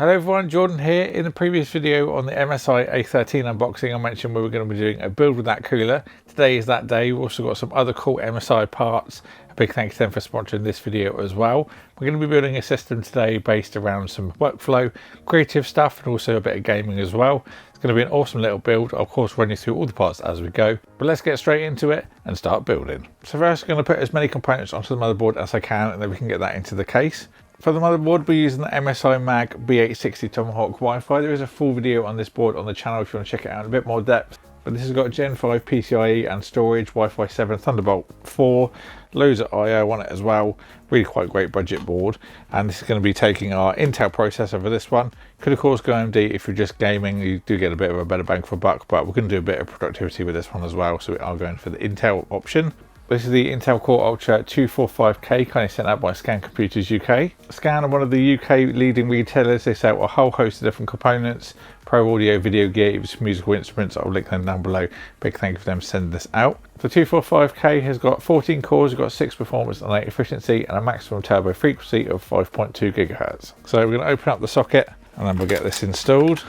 Hello everyone, Jordan here. In the previous video on the MSI A13 unboxing, I mentioned we were going to be doing a build with that cooler. Today is that day. We've also got some other cool MSI parts. A big thanks to them for sponsoring this video as well. We're going to be building a system today based around some workflow, creative stuff, and also a bit of gaming as well. It's going to be an awesome little build. I'll of course run you through all the parts as we go, but let's get straight into it and start building. So first, I'm going to put as many components onto the motherboard as I can, and then we can get that into the case. For the motherboard, we're using the MSI Mag B860 Tomahawk Wi-Fi. There is a full video on this board on the channel if you want to check it out in a bit more depth. But this has got Gen 5 PCIe and storage, Wi-Fi 7, Thunderbolt 4, loads of I/O on it as well. Really quite great budget board. And this is going to be taking our Intel processor for this one. Could of course go AMD if you're just gaming. You do get a bit of a better bang for buck, but we're going to do a bit of productivity with this one as well. So we are going for the Intel option. This is the Intel Core Ultra 245K, kind of sent out by Scan Computers UK. Scan are one of the UK leading retailers. They sell a whole host of different components, pro audio, video gears, musical instruments. I'll link them down below. Big thank you for them sending this out. The 245K has got 14 cores, it's got 6 performance and 8 efficiency, and a maximum turbo frequency of 5.2 gigahertz. So we're going to open up the socket and then we'll get this installed.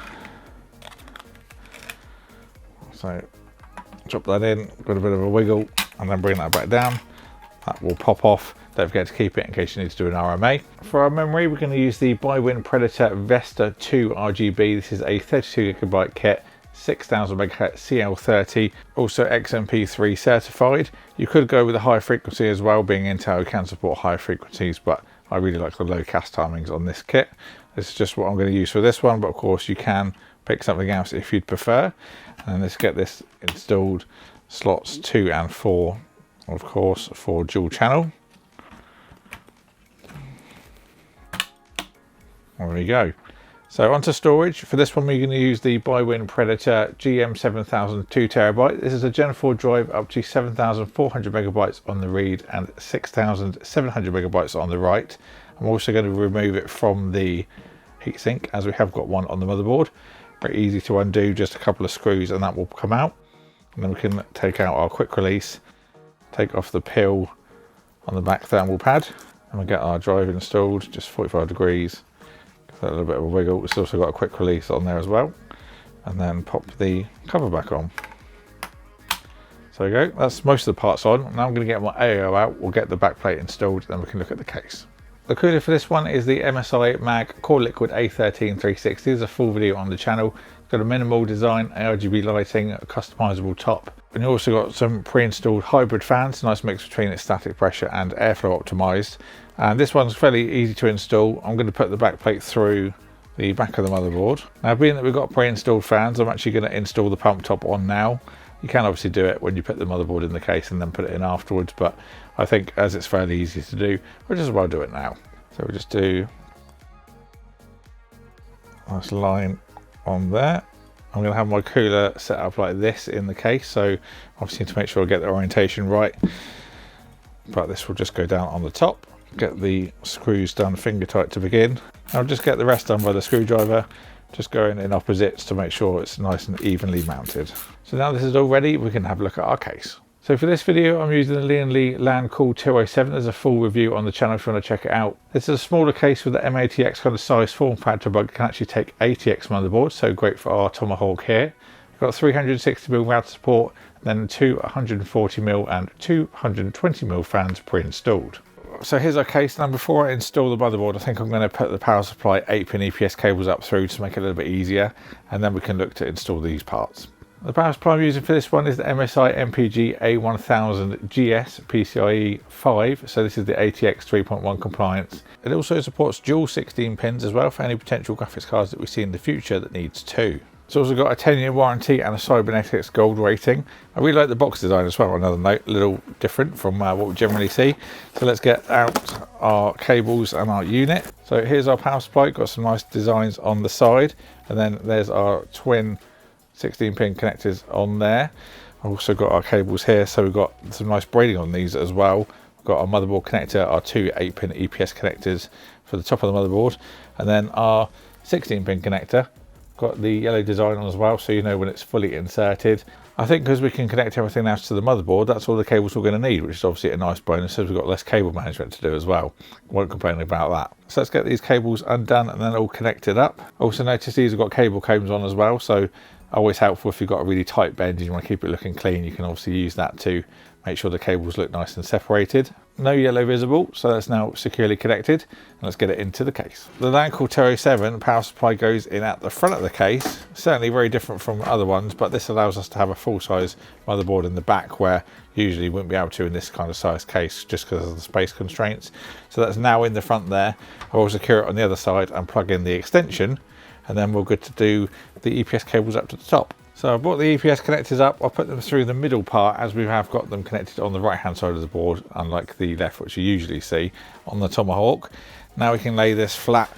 So drop that in, got a bit of a wiggle, and then bring that back down. That will pop off. Don't forget to keep it in case you need to do an RMA. For our memory, we're going to use the Bywin Predator Vesta 2 RGB. This is a 32GB kit, 6000 MHz CL30, also XMP3 certified. You could go with a high frequency as well, being Intel can support higher frequencies, but I really like the low cast timings on this kit. This is just what I'm going to use for this one, but of course you can pick something else if you'd prefer. And let's get this installed. Slots 2 and 4, of course, for dual channel. There we go. So onto storage. For this one, we're going to use the Bywin Predator GM7000 2TB. This is a Gen 4 drive up to 7400 megabytes on the read and 6700 megabytes on the write. I'm also going to remove it from the heatsink as we have got one on the motherboard. Very easy to undo, just a couple of screws and that will come out. And then we can take out our quick release, take off the pill on the back thermal pad, and we get our drive installed, just 45 degrees. Give that a little bit of a wiggle. It's also got a quick release on there as well. And then pop the cover back on. So there you go, that's most of the parts on. Now I'm going to get my AO out, we'll get the backplate installed, then we can look at the case. The cooler for this one is the MSI Mag Core Liquid A13 360. There's a full video on the channel. It's got a minimal design, RGB lighting, a customizable top. And you also got some pre-installed hybrid fans, nice mix between its static pressure and airflow optimized. And this one's fairly easy to install. I'm going to put the backplate through the back of the motherboard. Now, being that we've got pre-installed fans, I'm actually going to install the pump top on now. You can obviously do it when you put the motherboard in the case and then put it in afterwards, but I think as it's fairly easy to do, we'll just as well do it now. So we'll just do a nice line on there. I'm going to have my cooler set up like this in the case, so obviously to make sure I get the orientation right. But this will just go down on the top. Get the screws done finger tight to begin. I'll just get the rest done by the screwdriver. Just going in opposites to make sure it's nice and evenly mounted. So now this is all ready, we can have a look at our case. So for this video, I'm using the Lian Li LAN Cool 207. There's a full review on the channel if you want to check it out. This is a smaller case with the M80X kind of size form factor, but it can actually take ATX motherboard, so great for our Tomahawk here. We've got 360mm router support, then two 140mm and 220mm fans pre-installed. So here's our case. Now before I install the motherboard, I think I'm going to put the power supply 8-pin EPS cables up through to make it a little bit easier, and then we can look to install these parts. The power supply I'm using for this one is the MSI MPG A1000 GS PCIe 5, so this is the ATX 3.1 compliance. It also supports dual 16 pins as well for any potential graphics cards that we see in the future that needs 2. It's also got a 10-year warranty and a Cybernetics Gold rating. I really like the box design as well, on another note, a little different from what we generally see. So let's get out our cables and our unit. So here's our power supply, got some nice designs on the side, and then there's our twin 16-pin connectors on there. I've also got our cables here, so we've got some nice braiding on these as well. We've got our motherboard connector, our two 8-pin EPS connectors for the top of the motherboard, and then our 16-pin connector. Got the yellow design on as well, so you know when it's fully inserted. I think because we can connect everything else to the motherboard, that's all the cables we're going to need, which is obviously a nice bonus, as we've got less cable management to do as well. Won't complain about that. So let's get these cables undone and then all connected up. Also notice these have got cable combs on as well, so always helpful if you've got a really tight bend and you want to keep it looking clean. You can obviously use that to make sure the cables look nice and separated. No yellow visible, so that's now securely connected, and let's get it into the case. The Lian Li 207 power supply goes in at the front of the case. Certainly very different from other ones, but this allows us to have a full-size motherboard in the back, where usually you wouldn't be able to in this kind of size case just because of the space constraints. So that's now in the front there. I will secure it on the other side and plug in the extension, and then we're good to do the EPS cables up to the top. So I've brought the EPS connectors up. I'll put them through the middle part, as we have got them connected on the right hand side of the board, unlike the left, which you usually see on the Tomahawk. Now we can lay this flat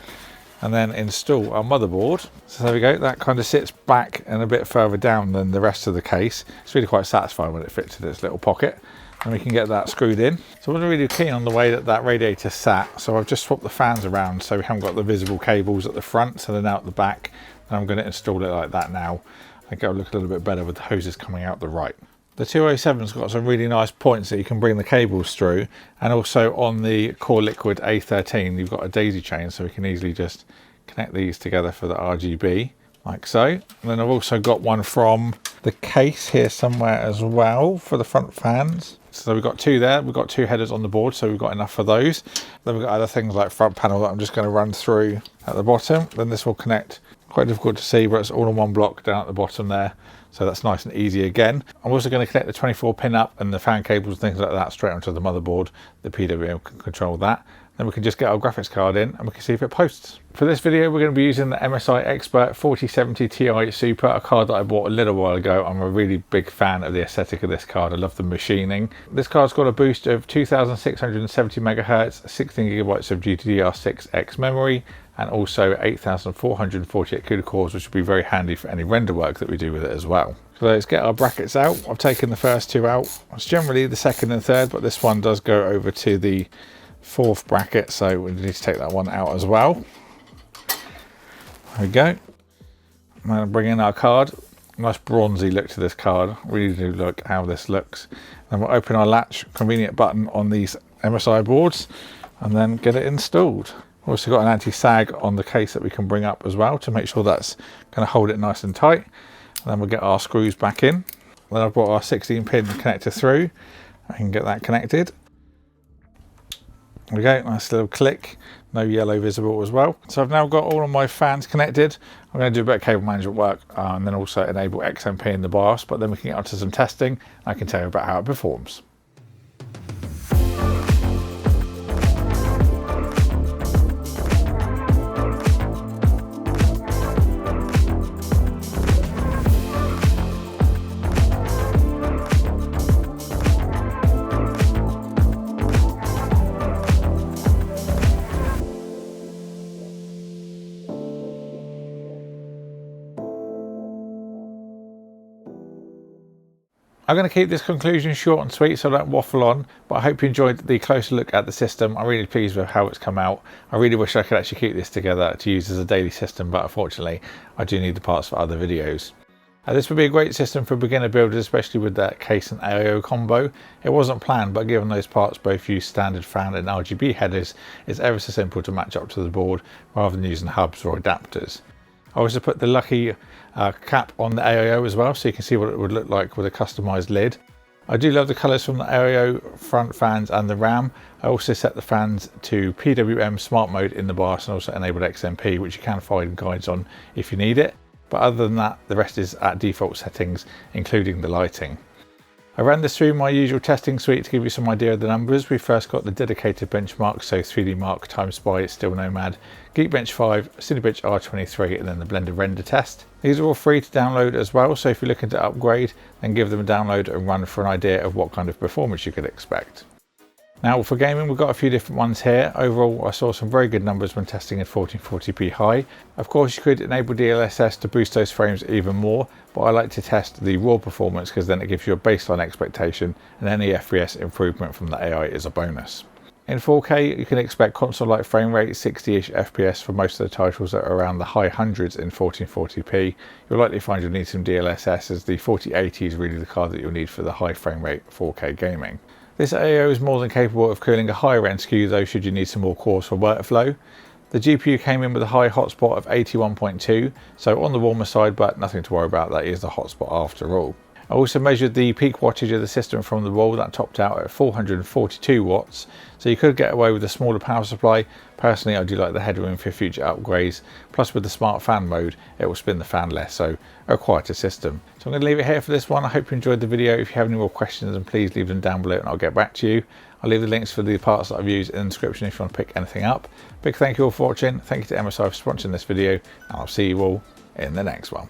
and then install our motherboard. So there we go, that kind of sits back and a bit further down than the rest of the case. It's really quite satisfying when it fits in its little pocket, and we can get that screwed in. So I wasn't really keen on the way that that radiator sat, so I've just swapped the fans around so we haven't got the visible cables at the front, so they're now at the back, and I'm going to install it like that now. I think it'll look a little bit better with the hoses coming out the right. The 207's got some really nice points that you can bring the cables through, and also on the Core Liquid A13 you've got a daisy chain, so we can easily just connect these together for the RGB like so. And then I've also got one from the case here somewhere as well for the front fans. So we've got two there, we've got two headers on the board, so we've got enough for those. Then we've got other things like front panel that I'm just going to run through at the bottom. Then this will connect, quite difficult to see, but it's all in one block down at the bottom there. So that's nice and easy again. I'm also going to connect the 24 pin up and the fan cables and things like that straight onto the motherboard. The PWM can control that. Then we can just get our graphics card in and we can see if it posts. For this video, we're going to be using the MSI Expert 4070 Ti Super, a card that I bought a little while ago. I'm a really big fan of the aesthetic of this card. I love the machining. This card's got a boost of 2670 megahertz, 16 gigabytes of GDDR6X memory, and also 8448 CUDA cores, which will be very handy for any render work that we do with it as well. So let's get our brackets out. I've taken the first two out. It's generally the second and third, but this one does go over to the fourth bracket, so we need to take that one out as well. There we go. I'm going to bring in our card. Nice bronzy look to this card. Really do look how this looks. Then we'll open our latch convenient button on these MSI boards and then get it installed. We've also got an anti-sag on the case that we can bring up as well to make sure that's going to hold it nice and tight. And then we'll get our screws back in. Then I've brought our 16 pin connector through. I can get that connected. There we go, nice little click, no yellow visible as well. So I've now got all of my fans connected. I'm going to do a bit of cable management work and then also enable XMP in the BIOS, but then we can get onto some testing. I can tell you about how it performs. I'm going to keep this conclusion short and sweet so I don't waffle on, but I hope you enjoyed the closer look at the system. I'm really pleased with how it's come out. I really wish I could actually keep this together to use as a daily system, but unfortunately I do need the parts for other videos. This would be a great system for beginner builders, especially with that case and AIO combo. It wasn't planned, but given those parts both use standard fan and RGB headers, it's ever so simple to match up to the board rather than using hubs or adapters. I also put the lucky cap on the AIO as well, so you can see what it would look like with a customized lid. I do love the colors from the AIO front fans and the RAM. I also set the fans to PWM smart mode in the BIOS and also enabled XMP, which you can find guides on if you need it. But other than that, the rest is at default settings, including the lighting. I ran this through my usual testing suite to give you some idea of the numbers. We first got the dedicated benchmarks, so 3D Mark, Time Spy, Steel Nomad, Geekbench 5, Cinebench R23, and then the Blender render test. These are all free to download as well, so if you're looking to upgrade, then give them a download and run for an idea of what kind of performance you could expect. Now for gaming, we've got a few different ones here. Overall, I saw some very good numbers when testing in 1440p high. Of course, you could enable DLSS to boost those frames even more, but I like to test the raw performance because then it gives you a baseline expectation, and any FPS improvement from the AI is a bonus. In 4K, you can expect console-like frame rate, 60-ish FPS for most of the titles that are around the high hundreds in 1440p. You'll likely find you'll need some DLSS, as the 4080 is really the card that you'll need for the high frame rate 4K gaming. This AIO is more than capable of cooling a higher end SKU though, should you need some more cores for workflow. The GPU came in with a high hotspot of 81.2, so on the warmer side, but nothing to worry about, that is the hotspot after all. I also measured the peak wattage of the system from the wall, that topped out at 442 watts, so you could get away with a smaller power supply. Personally, I do like the headroom for future upgrades, plus with the smart fan mode, it will spin the fan less, so a quieter system. So I'm going to leave it here for this one. I hope you enjoyed the video. If you have any more questions, then please leave them down below and I'll get back to you. I'll leave the links for the parts that I've used in the description if you want to pick anything up. Big thank you all for watching. Thank you to MSI for sponsoring this video, and I'll see you all in the next one.